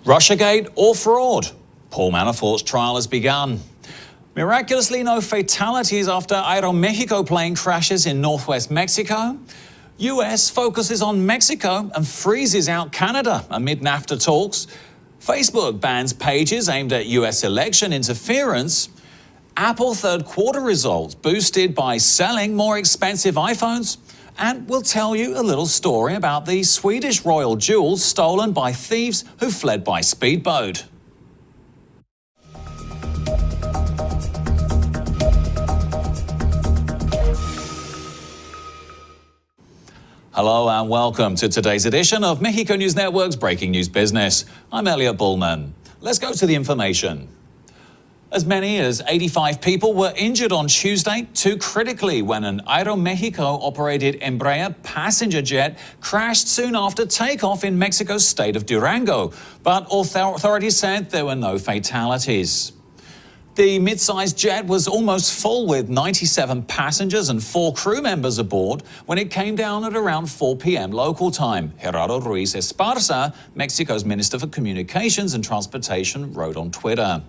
Russiagate or fraud? Paul Manafort's trial has begun. Miraculously, no fatalities after Aeromexico plane crashes in northwest Mexico. US focuses on Mexico and freezes out Canada amid NAFTA talks. Facebook bans pages aimed at US election interference. Apple third quarter results boosted by selling more expensive iPhones. And we'll tell you a little story about the Swedish royal jewels stolen by thieves who fled by speedboat. Hello and welcome to today's edition of Mexico News Network's Breaking News Business. I'm Elliot Bullman. Let's go to the information. As many as 85 people were injured on Tuesday, too critically, when an Aeromexico-operated Embraer passenger jet crashed soon after takeoff in Mexico's state of Durango. But authorities said there were no fatalities. The mid-sized jet was almost full with 97 passengers and 4 crew members aboard when it came down at around 4 p.m. local time. Gerardo Ruiz Esparza, Mexico's Minister for Communications and Transportation, wrote on Twitter.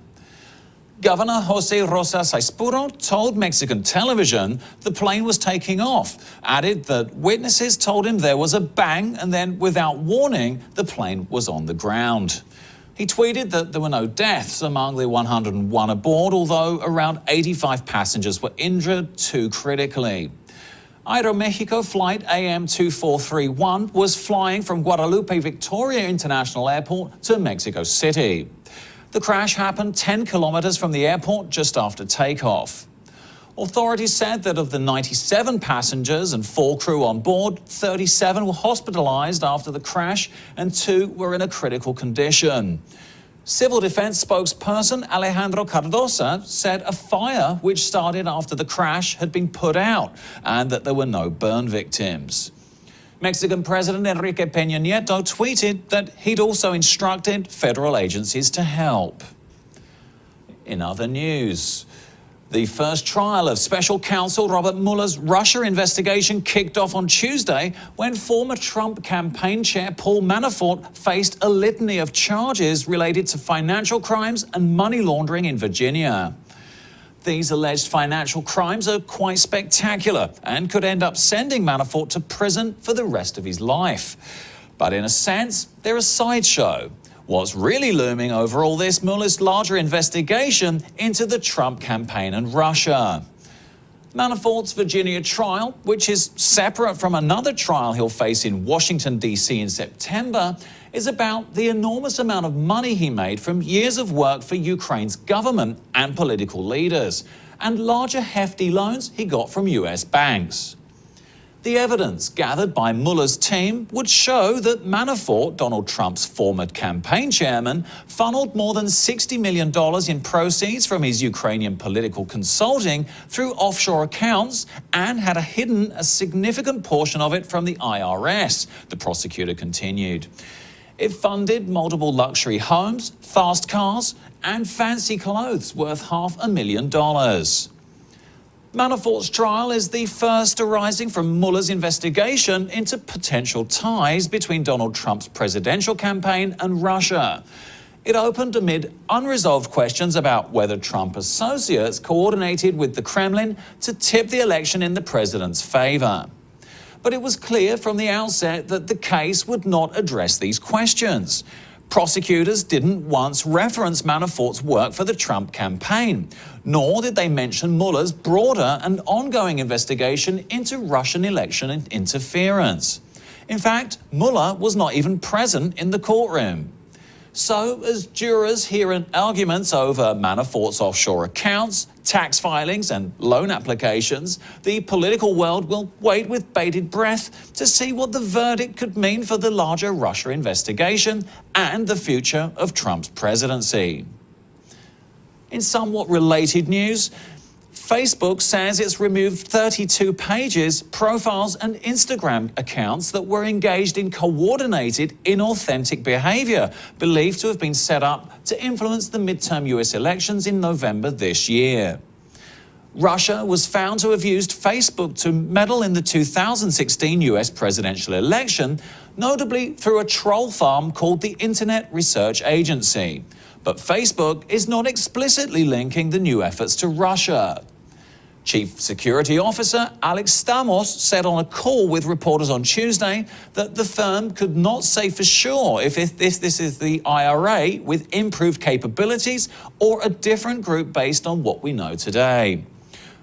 Governor José Rosa Saispuro told Mexican television the plane was taking off, added that witnesses told him there was a bang, and then, without warning, the plane was on the ground. He tweeted that there were no deaths among the 101 aboard, although around 85 passengers were injured, too critically. Aeromexico flight AM2431 was flying from Guadalupe Victoria International Airport to Mexico City. The crash happened 10 kilometers from the airport just after takeoff. Authorities said that of the 97 passengers and 4 crew on board, 37 were hospitalized after the crash and 2 were in a critical condition. Civil Defense spokesperson Alejandro Cardosa said a fire which started after the crash had been put out and that there were no burn victims. Mexican President Enrique Peña Nieto tweeted that he'd also instructed federal agencies to help. In other news, the first trial of special counsel Robert Mueller's Russia investigation kicked off on Tuesday when former Trump campaign chair Paul Manafort faced a litany of charges related to financial crimes and money laundering in Virginia. These alleged financial crimes are quite spectacular and could end up sending Manafort to prison for the rest of his life. But in a sense, they're a sideshow. What's really looming over all this, Mueller's larger investigation into the Trump campaign and Russia. Manafort's Virginia trial, which is separate from another trial he'll face in Washington, D.C. in September, is about the enormous amount of money he made from years of work for Ukraine's government and political leaders, and larger hefty loans he got from US banks. The evidence gathered by Mueller's team would show that Manafort, Donald Trump's former campaign chairman, funneled more than $60 million in proceeds from his Ukrainian political consulting through offshore accounts and had hidden a significant portion of it from the IRS, the prosecutor continued. It funded multiple luxury homes, fast cars, and fancy clothes worth $500,000. Manafort's trial is the first arising from Mueller's investigation into potential ties between Donald Trump's presidential campaign and Russia. It opened amid unresolved questions about whether Trump associates coordinated with the Kremlin to tip the election in the president's favor. But it was clear from the outset that the case would not address these questions. Prosecutors didn't once reference Manafort's work for the Trump campaign, nor did they mention Mueller's broader and ongoing investigation into Russian election interference. In fact, Mueller was not even present in the courtroom. So, as jurors hear arguments over Manafort's offshore accounts, tax filings and loan applications, the political world will wait with bated breath to see what the verdict could mean for the larger Russia investigation and the future of Trump's presidency. In somewhat related news, Facebook says it's removed 32 pages, profiles and Instagram accounts that were engaged in coordinated, inauthentic behavior, believed to have been set up to influence the midterm US elections in November this year. Russia was found to have used Facebook to meddle in the 2016 US presidential election, notably through a troll farm called the Internet Research Agency. But Facebook is not explicitly linking the new efforts to Russia. Chief Security Officer Alex Stamos said on a call with reporters on Tuesday that the firm could not say for sure if this is the IRA with improved capabilities or a different group based on what we know today.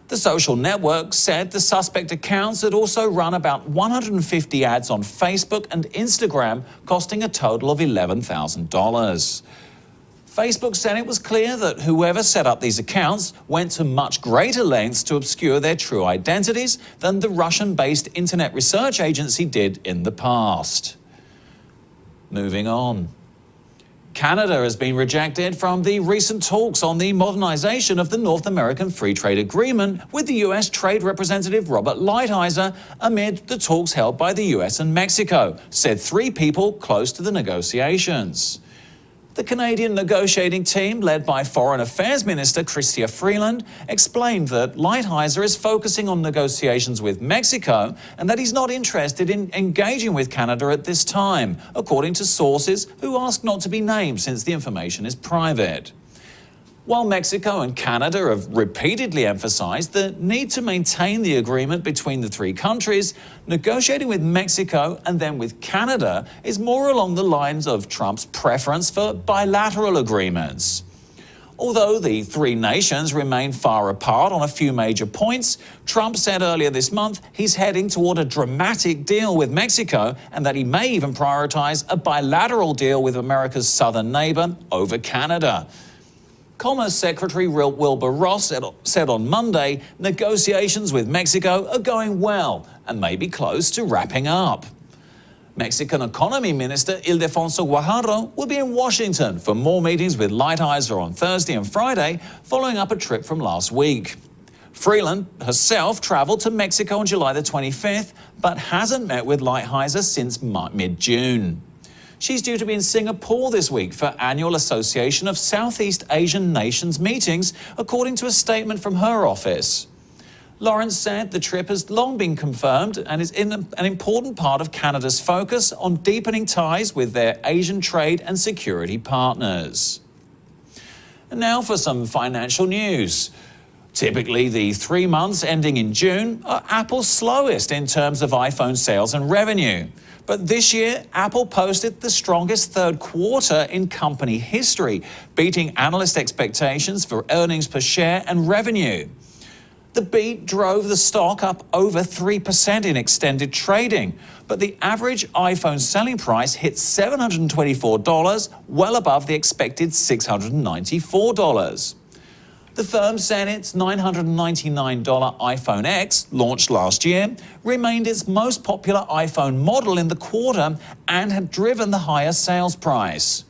The social network said the suspect accounts had also run about 150 ads on Facebook and Instagram, costing a total of $11,000. Facebook said it was clear that whoever set up these accounts went to much greater lengths to obscure their true identities than the Russian-based Internet Research Agency did in the past. Moving on. Canada has been rejected from the recent talks on the modernization of the North American Free Trade Agreement with the US Trade Representative Robert Lighthizer amid the talks held by the US and Mexico, said three people close to the negotiations. The Canadian negotiating team, led by Foreign Affairs Minister Chrystia Freeland, explained that Lighthizer is focusing on negotiations with Mexico and that he's not interested in engaging with Canada at this time, according to sources who asked not to be named since the information is private. While Mexico and Canada have repeatedly emphasized the need to maintain the agreement between the three countries, negotiating with Mexico and then with Canada is more along the lines of Trump's preference for bilateral agreements. Although the three nations remain far apart on a few major points, Trump said earlier this month he's heading toward a dramatic deal with Mexico and that he may even prioritize a bilateral deal with America's southern neighbor over Canada. Commerce Secretary Wilbur Ross said on Monday negotiations with Mexico are going well and may be close to wrapping up. Mexican Economy Minister Ildefonso Guajardo will be in Washington for more meetings with Lighthizer on Thursday and Friday, following up a trip from last week. Freeland herself traveled to Mexico on July the 25th, but hasn't met with Lighthizer since mid-June. She's due to be in Singapore this week for annual Association of Southeast Asian Nations meetings, according to a statement from her office. Lawrence said the trip has long been confirmed and is an important part of Canada's focus on deepening ties with their Asian trade and security partners. And now for some financial news. Typically, the 3 months ending in June are Apple's slowest in terms of iPhone sales and revenue. But this year, Apple posted the strongest third quarter in company history, beating analyst expectations for earnings per share and revenue. The beat drove the stock up over 3% in extended trading, but the average iPhone selling price hit $724, well above the expected $694. The firm said its $999 iPhone X, launched last year, remained its most popular iPhone model in the quarter and had driven the higher sales price.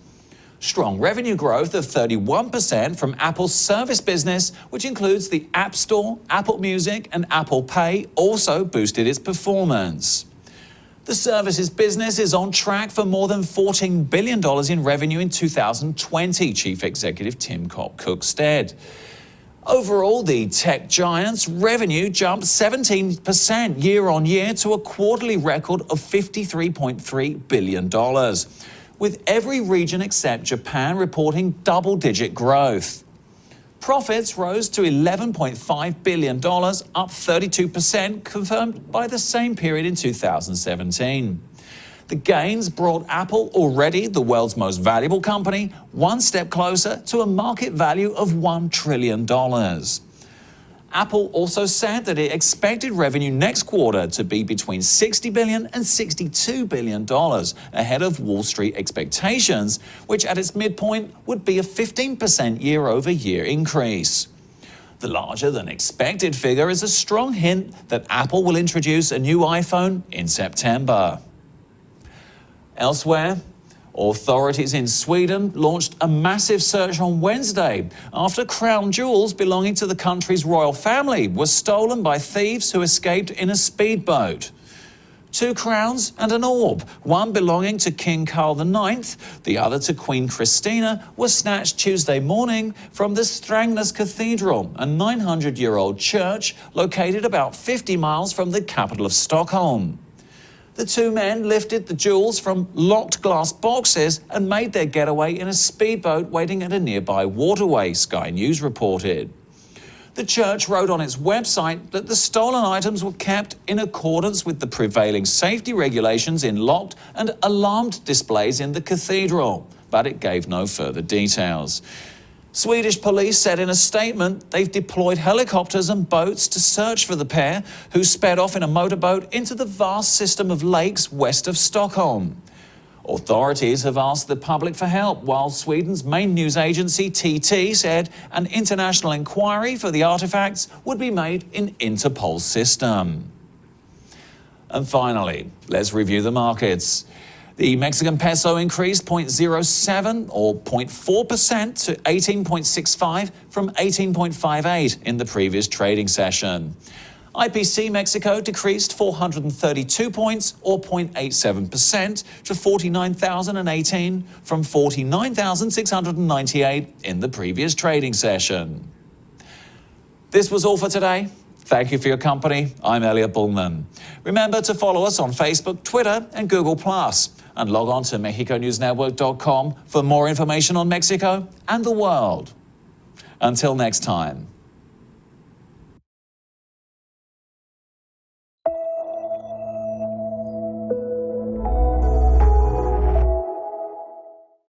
Strong revenue growth of 31% from Apple's service business, which includes the App Store, Apple Music, and Apple Pay, also boosted its performance. The services business is on track for more than $14 billion in revenue in 2020, Chief Executive Tim Cook said. Overall, the tech giant's revenue jumped 17% year-on-year to a quarterly record of $53.3 billion, with every region except Japan reporting double-digit growth. Profits rose to $11.5 billion, up 32%, confirmed by the same period in 2017. The gains brought Apple, already the world's most valuable company, one step closer to a market value of $1 trillion. Apple also said that it expected revenue next quarter to be between $60 billion and $62 billion, ahead of Wall Street expectations, which at its midpoint would be a 15% year-over-year increase. The larger-than-expected figure is a strong hint that Apple will introduce a new iPhone in September. Elsewhere, authorities in Sweden launched a massive search on Wednesday after crown jewels belonging to the country's royal family were stolen by thieves who escaped in a speedboat. 2 crowns and an orb, one belonging to King Carl IX, the other to Queen Christina, were snatched Tuesday morning from the Strängnäs Cathedral, a 900-year-old church located about 50 miles from the capital of Stockholm. The 2 men lifted the jewels from locked glass boxes and made their getaway in a speedboat waiting at a nearby waterway, Sky News reported. The church wrote on its website that the stolen items were kept in accordance with the prevailing safety regulations in locked and alarmed displays in the cathedral, but it gave no further details. Swedish police said in a statement they've deployed helicopters and boats to search for the pair, who sped off in a motorboat into the vast system of lakes west of Stockholm. Authorities have asked the public for help, while Sweden's main news agency, TT, said an international inquiry for the artefacts would be made in Interpol's system. And finally, let's review the markets. The Mexican peso increased 0.07 or 0.4% to 18.65 from 18.58 in the previous trading session. IPC Mexico decreased 432 points or 0.87% to 49,018 from 49,698 in the previous trading session. This was all for today. Thank you for your company. I'm Elliot Bullman. Remember to follow us on Facebook, Twitter and Google+, and log on to MexicoNewsNetwork.com for more information on Mexico and the world. Until next time.